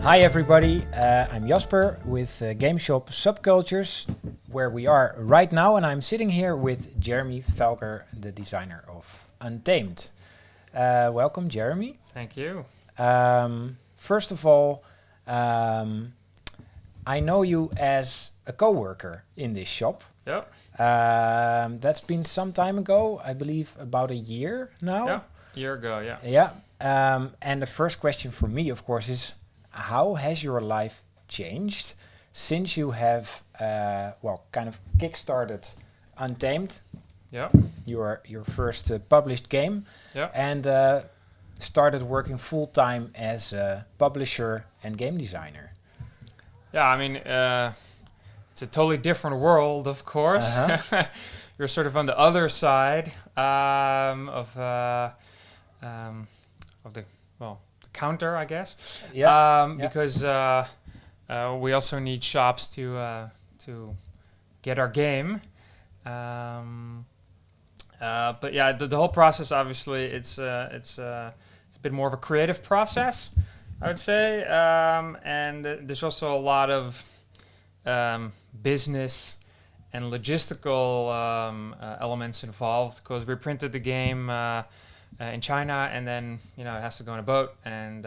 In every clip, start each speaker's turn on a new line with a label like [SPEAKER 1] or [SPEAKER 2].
[SPEAKER 1] Hi everybody, I'm Jasper with Game Shop Subcultures, where we are right now, and I'm sitting here with Jeremy Falger, the designer of Untamed. Welcome, Jeremy.
[SPEAKER 2] Thank you.
[SPEAKER 1] First of all, I know you as a co-worker in this shop.
[SPEAKER 2] Yep.
[SPEAKER 1] That's been some time ago, I believe about a year now.
[SPEAKER 2] Yeah. Year ago. Yeah.
[SPEAKER 1] Yeah. And the first question for me, of course, is how has your life changed since you have, kind of kickstarted Untamed,
[SPEAKER 2] Yeah.
[SPEAKER 1] your first published game,
[SPEAKER 2] Yeah.
[SPEAKER 1] and started working full time as a publisher and game designer?
[SPEAKER 2] Yeah. I mean, it's a totally different world, of course.
[SPEAKER 1] Uh-huh.
[SPEAKER 2] You're sort of on the other side of the counter, I guess.
[SPEAKER 1] Yeah.
[SPEAKER 2] Because we also need shops to get our game. But yeah, the whole process, obviously, it's a bit more of a creative process, I would say, and there's also a lot of business and logistical elements involved, because we printed the game in China, and then it has to go on a boat and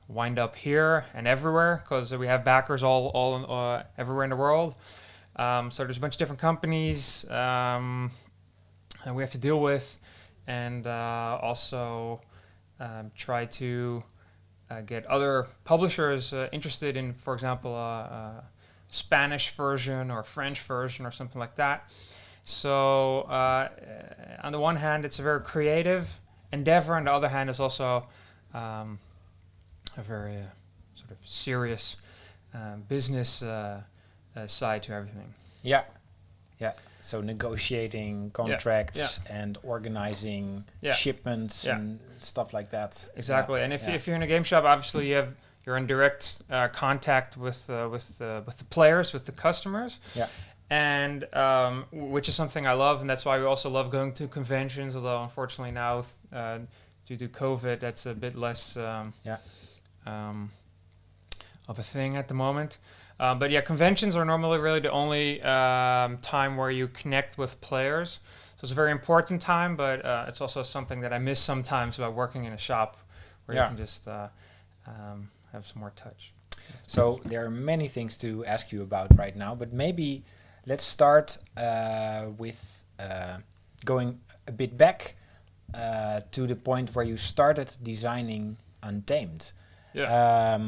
[SPEAKER 2] wind up here and everywhere, because we have backers all everywhere in the world. So there's a bunch of different companies that we have to deal with, and also try to get other publishers interested in, for example, Spanish version or French version or something like that. So on the one hand, it's a very creative endeavor. On the other hand, it's also a very sort of serious business side to everything.
[SPEAKER 1] Yeah. So negotiating contracts and organizing shipments and stuff like that.
[SPEAKER 2] Exactly. And if you're in a game shop, obviously you're in direct contact with the players, with the customers.
[SPEAKER 1] Yeah.
[SPEAKER 2] And which is something I love, and that's why we also love going to conventions. Although unfortunately now, due to COVID, that's a bit less of a thing at the moment. But yeah, conventions are normally really the only time where you connect with players. So it's a very important time, but it's also something that I miss sometimes about working in a shop, where you can just have some more touch.
[SPEAKER 1] So there are many things to ask you about right now, but maybe let's start with going a bit back to the point where you started designing Untamed.
[SPEAKER 2] Yeah.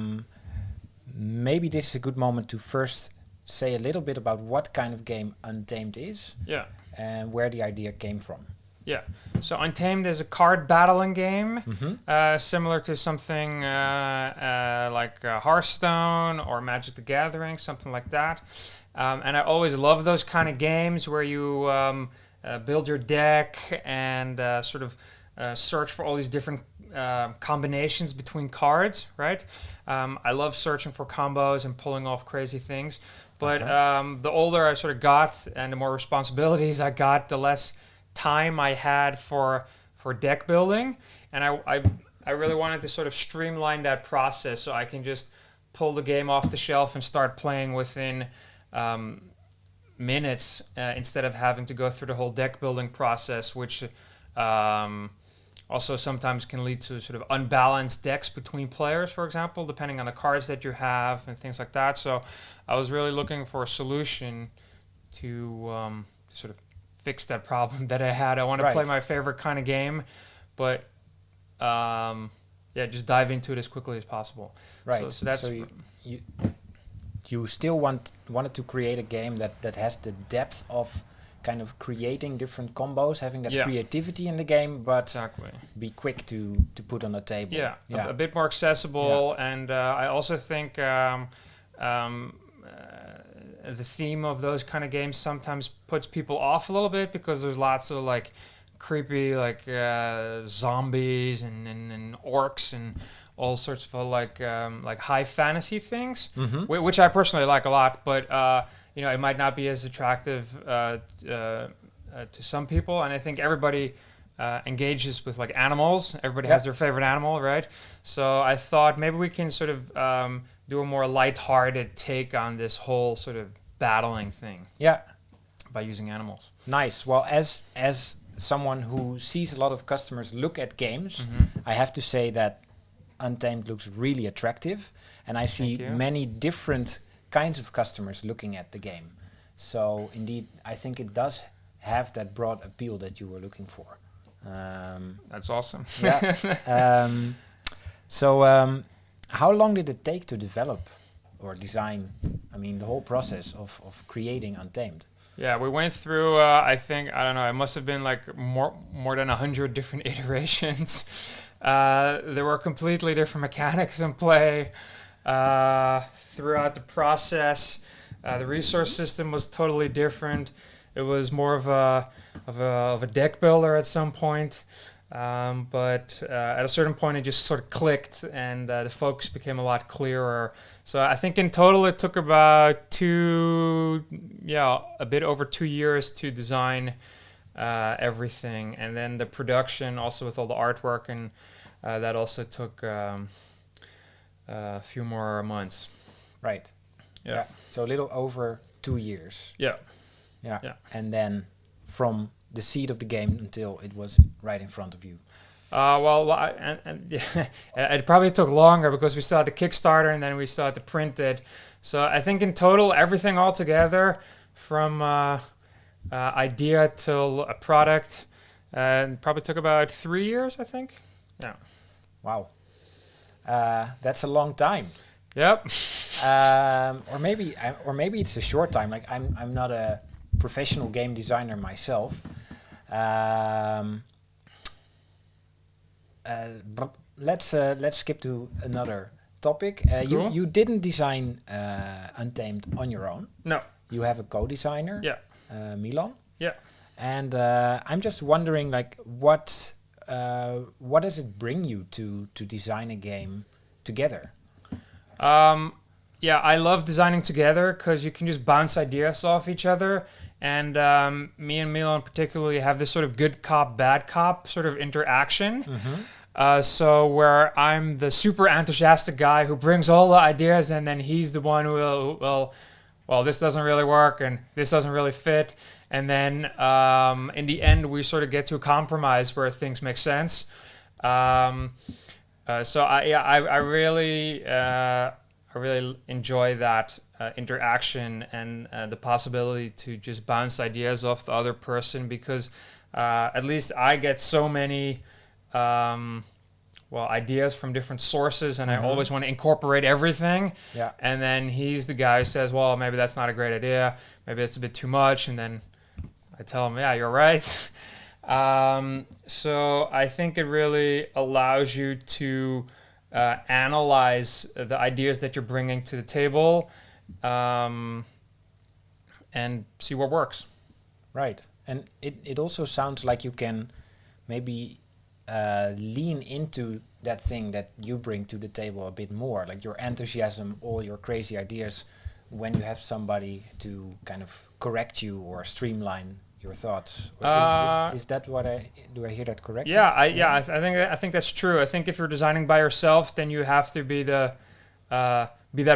[SPEAKER 1] Maybe this is a good moment to first say a little bit about what kind of game Untamed is.
[SPEAKER 2] Yeah.
[SPEAKER 1] And where the idea came from.
[SPEAKER 2] Yeah. So Untamed is a card battling game,
[SPEAKER 1] Mm-hmm.
[SPEAKER 2] similar to something like Hearthstone or Magic the Gathering, something like that. And I always love those kind of games where you build your deck and sort of search for all these different combinations between cards, right? I love searching for combos and pulling off crazy things. But the older I sort of got and the more responsibilities I got, the less time I had for deck building. And I really wanted to sort of streamline that process so I can just pull the game off the shelf and start playing within minutes instead of having to go through the whole deck building process, which also sometimes can lead to sort of unbalanced decks between players, for example, depending on the cards that you have and things like that. So I was really looking for a solution to sort of fix that problem that I had. I want to play my favorite kind of game, but just dive into it as quickly as possible.
[SPEAKER 1] Right.
[SPEAKER 2] So that's...
[SPEAKER 1] So you still wanted to create a game that has the depth of kind of creating different combos, having that creativity in the game, but be quick to put on the table.
[SPEAKER 2] Yeah. A bit more accessible. Yeah. And I also think the theme of those kind of games sometimes puts people off a little bit, because there's lots of like creepy zombies and orcs and all sorts of like high fantasy things, which I personally like a lot, but it might not be as attractive to some people. And I think everybody engages with like animals. Everybody has their favorite animal, right? So I thought maybe we can sort of do a more lighthearted take on this whole sort of battling thing.
[SPEAKER 1] Yeah.
[SPEAKER 2] By using animals.
[SPEAKER 1] Nice. Well, as someone who sees a lot of customers look at games, I have to say that Untamed looks really attractive, and I see many different kinds of customers looking at the game. So indeed, I think it does have that broad appeal that you were looking for.
[SPEAKER 2] That's awesome.
[SPEAKER 1] Yeah. So how long did it take to develop or design, I mean, the whole process of creating Untamed?
[SPEAKER 2] Yeah, we went through, I think, I don't know, it must have been like more than 100 different iterations. There were completely different mechanics in play throughout the process. The resource system was totally different. It was more of a deck builder at some point. But at a certain point, it just sort of clicked, and the focus became a lot clearer. So I think in total, it took about a bit over 2 years to design everything, and then the production, also with all the artwork, and that also took a few more months.
[SPEAKER 1] Right.
[SPEAKER 2] Yeah.
[SPEAKER 1] So a little over 2 years.
[SPEAKER 2] Yeah.
[SPEAKER 1] And then from the seed of the game until it was right in front of you.
[SPEAKER 2] It probably took longer because we still had the Kickstarter and then we still had to print it. So I think in total, everything all together, from idea till a product, probably took about 3 years, I think. Yeah.
[SPEAKER 1] Wow. That's a long time.
[SPEAKER 2] Yep.
[SPEAKER 1] Or maybe it's a short time. Like I'm not a professional game designer myself. Let's skip to another topic.
[SPEAKER 2] Cool.
[SPEAKER 1] You didn't design Untamed on your own.
[SPEAKER 2] No.
[SPEAKER 1] You have a co-designer.
[SPEAKER 2] Yeah.
[SPEAKER 1] Milan.
[SPEAKER 2] Yeah.
[SPEAKER 1] And I'm just wondering, like, what does it bring you to design a game together?
[SPEAKER 2] I love designing together because you can just bounce ideas off each other. And me and Milan particularly have this sort of good cop, bad cop sort of interaction. So where I'm the super enthusiastic guy who brings all the ideas, and then he's the one who will, well, this doesn't really work and this doesn't really fit. And then in the end, we sort of get to a compromise where things make sense. So I really enjoy that interaction and the possibility to just bounce ideas off the other person, because at least I get so many ideas from different sources, and I always want to incorporate everything.
[SPEAKER 1] Yeah.
[SPEAKER 2] And then he's the guy who says, well, maybe that's not a great idea, maybe it's a bit too much, and then I tell him, yeah, you're right. So I think it really allows you to analyze the ideas that you're bringing to the table, and see what works.
[SPEAKER 1] Right. And it also sounds like you can maybe lean into that thing that you bring to the table a bit more, like your enthusiasm, all your crazy ideas, when you have somebody to kind of correct you or streamline your thoughts. Is that do I hear that correctly?
[SPEAKER 2] Yeah, I think that's true. I think if you're designing by yourself, then you have to be that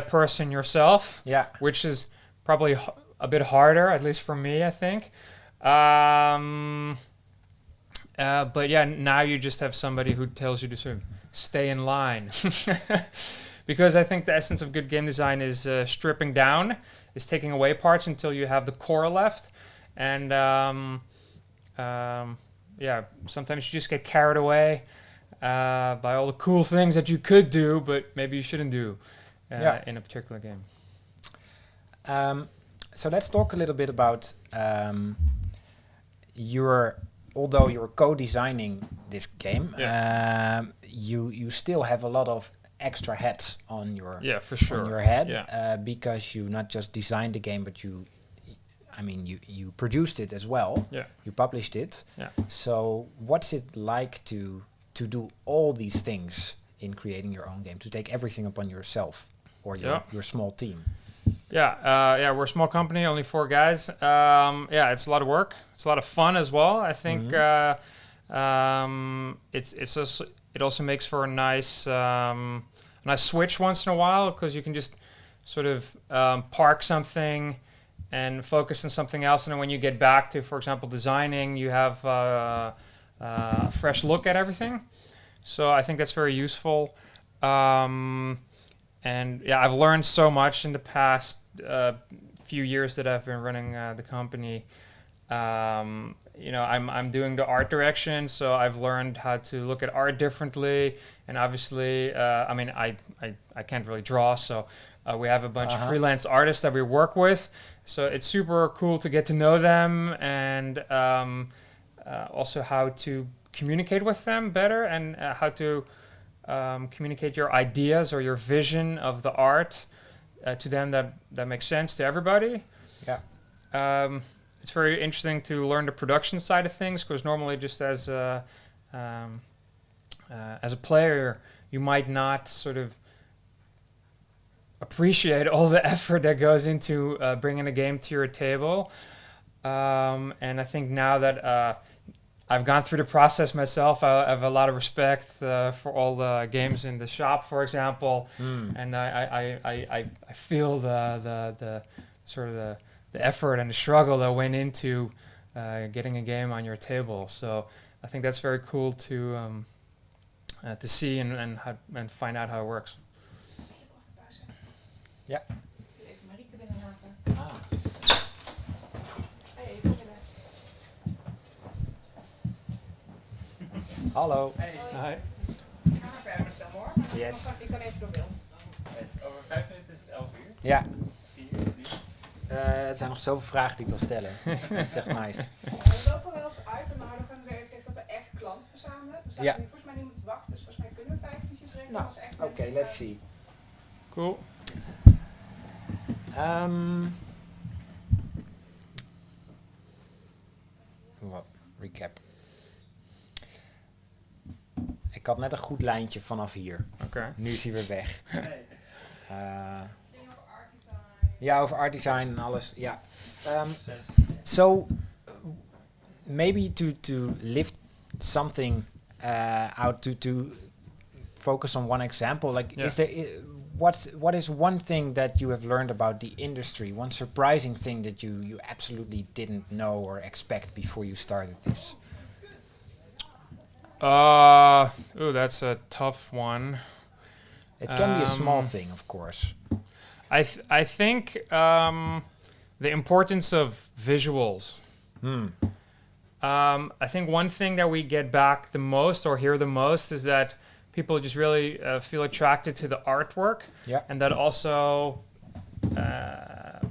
[SPEAKER 2] person yourself.
[SPEAKER 1] Yeah.
[SPEAKER 2] Which is probably a bit harder, at least for me, I think. But yeah, now you just have somebody who tells you to sort of stay in line. Because I think the essence of good game design is stripping down, is taking away parts until you have the core left. And sometimes you just get carried away by all the cool things that you could do, but maybe you shouldn't do in a particular game.
[SPEAKER 1] So let's talk a little bit about although you're co-designing this game, you still have a lot of extra hats on your on your head, because you not just designed the game, but you produced it as well. Yeah. You published it. Yeah. So what's it like to do all these things in creating your own game, to take everything upon yourself or your small team?
[SPEAKER 2] We're a small company, only 4 guys. It's a lot of work. It's a lot of fun as well. I think It also makes for a nice switch once in a while, because you can just sort of park something and focus on something else, and then when you get back to, for example, designing, you have a fresh look at everything. So I think that's very useful. And yeah, I've learned so much in the past few years that I've been running the company. I'm doing the art direction, so I've learned how to look at art differently. And obviously, I can't really draw, so we have a bunch of freelance artists that we work with. So it's super cool to get to know them, and also how to communicate with them better, and how to communicate your ideas or your vision of the art to them that makes sense to everybody.
[SPEAKER 1] Yeah.
[SPEAKER 2] It's very interesting to learn the production side of things, because normally just as a player, you might not sort of appreciate all the effort that goes into bringing a game to your table. And I think now that I've gone through the process myself, I have a lot of respect for all the games in the shop, for example. And I feel the sort of the effort and the struggle that went into getting a game on your table. So I think that's very cool to see and find out how it works.
[SPEAKER 1] Ja.
[SPEAKER 3] Even Marieke binnenlaten.
[SPEAKER 1] Ah.
[SPEAKER 3] Hey, even binnen.
[SPEAKER 1] Hallo.
[SPEAKER 2] Hey. Hi.
[SPEAKER 3] Ik ga maar verder met film hoor. Maar
[SPEAKER 1] Yes.
[SPEAKER 3] ik kan even door beeld.
[SPEAKER 2] Over 5 minuten is het 11 uur.
[SPEAKER 1] Ja.
[SPEAKER 2] 4 uur.
[SPEAKER 1] Er zijn nog zoveel vragen die ik wil stellen. Dat is echt nice.
[SPEAKER 3] We lopen wel eens uit en we houden ook even dat we echt klanten verzamelen. Dus daar
[SPEAKER 1] Ja.
[SPEAKER 3] hebben we volgens mij niet moeten wachten. Dus volgens mij kunnen we 5 minuutjes rekenen
[SPEAKER 1] Nou,
[SPEAKER 3] als echt
[SPEAKER 1] oké,
[SPEAKER 3] mensen,
[SPEAKER 1] let's see.
[SPEAKER 2] Cool.
[SPEAKER 1] Recap. Ik had net een goed lijntje vanaf hier.
[SPEAKER 2] Oké.
[SPEAKER 1] Nu is hij weer weg.
[SPEAKER 3] dingen over art design.
[SPEAKER 1] Ja, over art design en alles. Ja. So maybe to lift something out to focus on one example. Like,
[SPEAKER 2] Yeah.
[SPEAKER 1] is there what is one thing that you have learned about the industry? One surprising thing that you absolutely didn't know or expect before you started this?
[SPEAKER 2] That's a tough one.
[SPEAKER 1] It can be a small thing, of course.
[SPEAKER 2] I think the importance of visuals. I think one thing that we get back the most or hear the most is that people just really feel attracted to the artwork.
[SPEAKER 1] Yeah.
[SPEAKER 2] And that also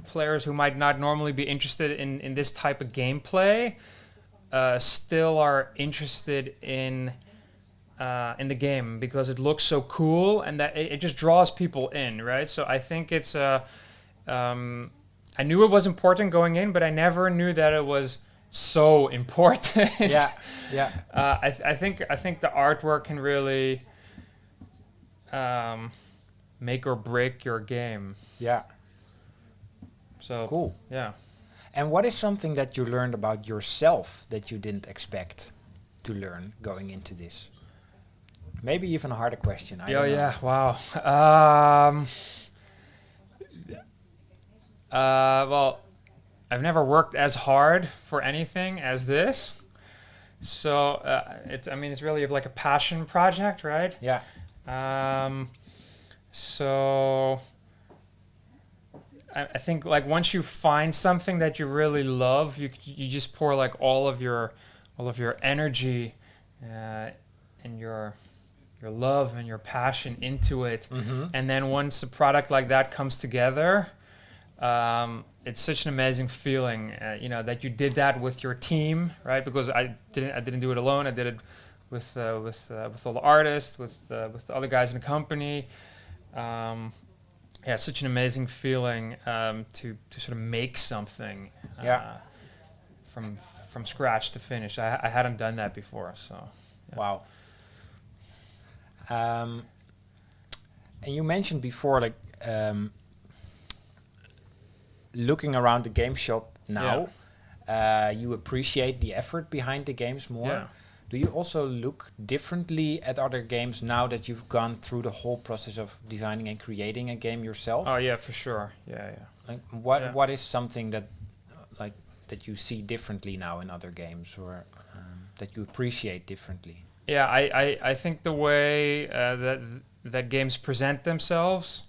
[SPEAKER 2] players who might not normally be interested in this type of gameplay still are interested in the game, because it looks so cool, and that it just draws people in, right? So I think it's I knew it was important going in, but I never knew that it was so important.
[SPEAKER 1] Yeah.
[SPEAKER 2] I think the artwork can really make or break your game.
[SPEAKER 1] Yeah.
[SPEAKER 2] So
[SPEAKER 1] Cool.
[SPEAKER 2] Yeah.
[SPEAKER 1] And what is something that you learned about yourself that you didn't expect to learn going into this? Maybe even a harder question. I don't know.
[SPEAKER 2] Yeah. Wow. Well, I've never worked as hard for anything as this. So it's really like a passion project, right?
[SPEAKER 1] Yeah.
[SPEAKER 2] So I think like once you find something that you really love, you just pour like all of your energy and your love and your passion into it.
[SPEAKER 1] Mm-hmm.
[SPEAKER 2] And then once a product like that comes together, it's such an amazing feeling, that you did that with your team, right? Because I didn't do it alone. I did it with all the artists, with the other guys in the company. Such an amazing feeling to sort of make something from scratch to finish. I hadn't done that before, so yeah.
[SPEAKER 1] Wow. And you mentioned before, like, looking around the game shop now, you appreciate the effort behind the games more.
[SPEAKER 2] Yeah.
[SPEAKER 1] Do you also look differently at other games now that you've gone through the whole process of designing and creating a game yourself?
[SPEAKER 2] Oh yeah, for sure. Yeah.
[SPEAKER 1] Like
[SPEAKER 2] Yeah.
[SPEAKER 1] what is something that like that you see differently now in other games, or that you appreciate differently?
[SPEAKER 2] Yeah, I think the way that games present themselves,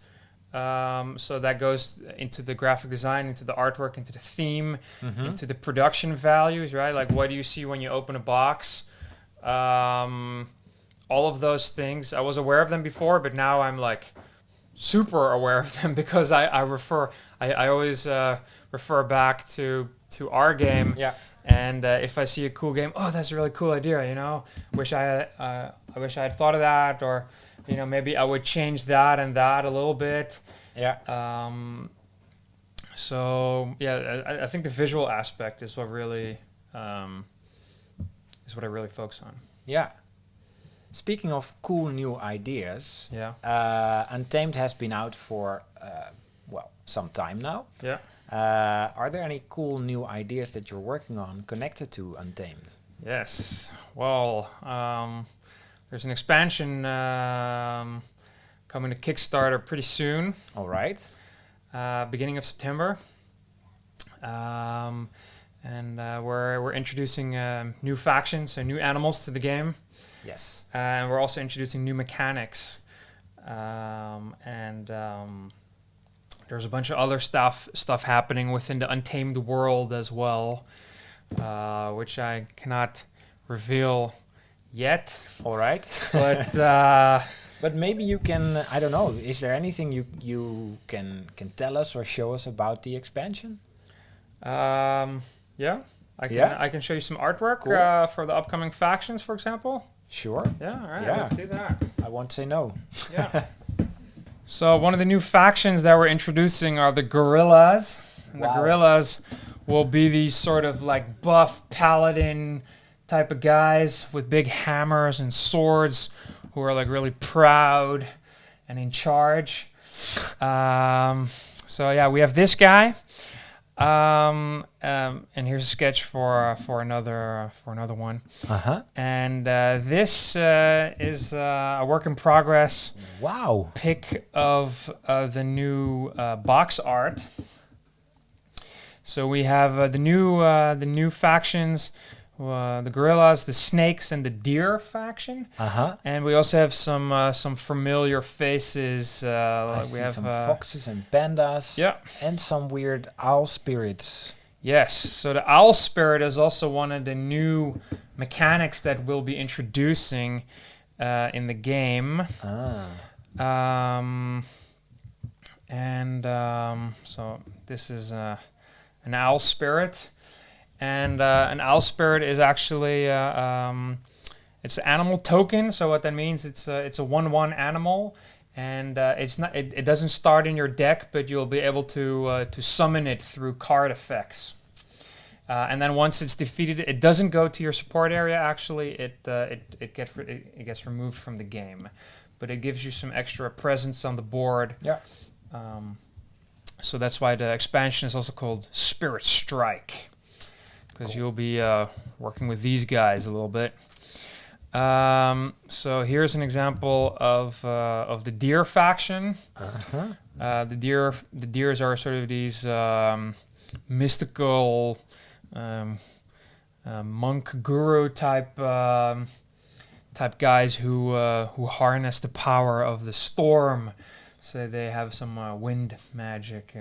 [SPEAKER 2] so that goes into the graphic design, into the artwork, into the theme, into the production values, right? Like, what do you see when you open a box? All of those things. I was aware of them before, but now I'm like super aware of them because I always refer back to our game.
[SPEAKER 1] Yeah.
[SPEAKER 2] And if I see a cool game, oh, that's a really cool idea, you know. I wish I had thought of that, or you know, maybe I would change that and that a little bit.
[SPEAKER 1] Yeah.
[SPEAKER 2] So yeah, I think the visual aspect is what really I really focus on.
[SPEAKER 1] Yeah. Speaking of cool new ideas,
[SPEAKER 2] Yeah.
[SPEAKER 1] Untamed has been out for some time now.
[SPEAKER 2] Yeah.
[SPEAKER 1] Are there any cool new ideas that you're working on connected to Untamed?
[SPEAKER 2] Yes. Well, there's an expansion coming to Kickstarter pretty soon.
[SPEAKER 1] All right.
[SPEAKER 2] Beginning of September. And we're introducing new factions, so new animals to the game.
[SPEAKER 1] Yes.
[SPEAKER 2] And we're also introducing new mechanics. There's a bunch of other stuff happening within the Untamed world as well, which I cannot reveal yet.
[SPEAKER 1] All right.
[SPEAKER 2] But
[SPEAKER 1] but maybe you can. I don't know. Is there anything you can tell us or show us about the expansion?
[SPEAKER 2] yeah, I can show you some artwork
[SPEAKER 1] Cool.
[SPEAKER 2] for the upcoming factions, for example.
[SPEAKER 1] Sure.
[SPEAKER 2] Yeah, all right,
[SPEAKER 1] Yeah.
[SPEAKER 2] let's do that.
[SPEAKER 1] I won't say no.
[SPEAKER 2] Yeah. So one of the new factions that we're introducing are the Gorillas. And
[SPEAKER 1] Wow.
[SPEAKER 2] the Gorillas will be these sort of like buff paladin type of guys with big hammers and swords who are like really proud and in charge. So yeah, we have this guy. And here's a sketch for another one.
[SPEAKER 1] Uh-huh.
[SPEAKER 2] And this is a work in progress
[SPEAKER 1] Wow.
[SPEAKER 2] pick of the new box art. So we have the new factions, the gorillas, the snakes, and the deer faction.
[SPEAKER 1] Uh-huh.
[SPEAKER 2] And we also have some familiar faces.
[SPEAKER 1] I
[SPEAKER 2] We
[SPEAKER 1] see
[SPEAKER 2] have
[SPEAKER 1] some foxes and pandas.
[SPEAKER 2] yeah.
[SPEAKER 1] And some weird owl spirits.
[SPEAKER 2] Yes, so the owl spirit is also one of the new mechanics that we'll be introducing in the game.
[SPEAKER 1] Ah.
[SPEAKER 2] So this is an owl spirit, and an owl spirit is actually it's an animal token. So what that means, it's a 1/1 animal. And it doesn't start in your deck, but you'll be able to summon it through card effects. And then once it's defeated, it doesn't go to your support area. Actually, it gets removed from the game, but it gives you some extra presence on the board.
[SPEAKER 1] Yeah.
[SPEAKER 2] So that's why the expansion is also called Spirit Strike, because you'll be working with these guys a little bit. So here's an example of the deer faction.
[SPEAKER 1] Uh-huh.
[SPEAKER 2] The deers are sort of these mystical monk guru type guys who harness the power of the storm. So they have some wind magic.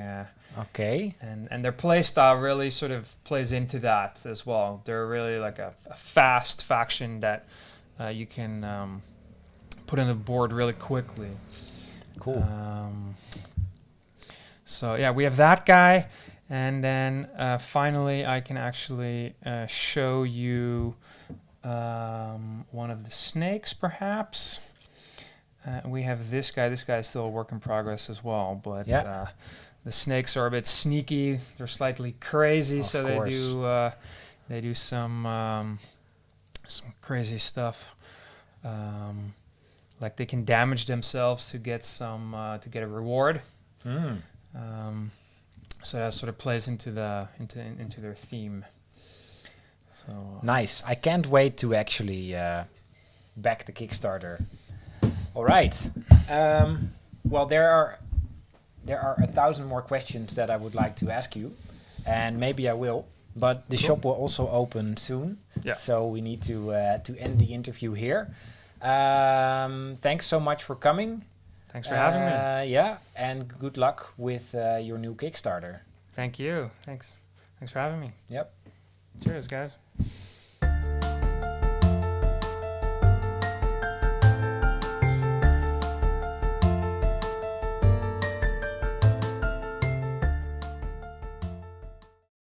[SPEAKER 1] Okay.
[SPEAKER 2] And their play style really sort of plays into that as well. They're really like a fast faction that you can put on the board really quickly.
[SPEAKER 1] Cool.
[SPEAKER 2] So yeah, we have that guy, and then finally I can actually show you one of the snakes, perhaps. We have this guy. This guy is still a work in progress as well, but
[SPEAKER 1] Yeah.
[SPEAKER 2] the snakes are a bit sneaky. They're slightly crazy,
[SPEAKER 1] Of
[SPEAKER 2] so
[SPEAKER 1] course.
[SPEAKER 2] they do some crazy stuff. Like they can damage themselves to get a reward.
[SPEAKER 1] Mm.
[SPEAKER 2] So that sort of plays into their theme. So
[SPEAKER 1] Nice. I can't wait to actually back the Kickstarter. All right. Well, there are 1,000 more questions that I would like to ask you, and maybe I will. But the shop will also open soon,
[SPEAKER 2] Yeah.
[SPEAKER 1] so we need to end the interview here. Thanks so much for coming.
[SPEAKER 2] thanks for having me.
[SPEAKER 1] Yeah, and good luck with your new Kickstarter.
[SPEAKER 2] Thank you. Thanks for having me.
[SPEAKER 1] Yep.
[SPEAKER 2] Cheers, guys.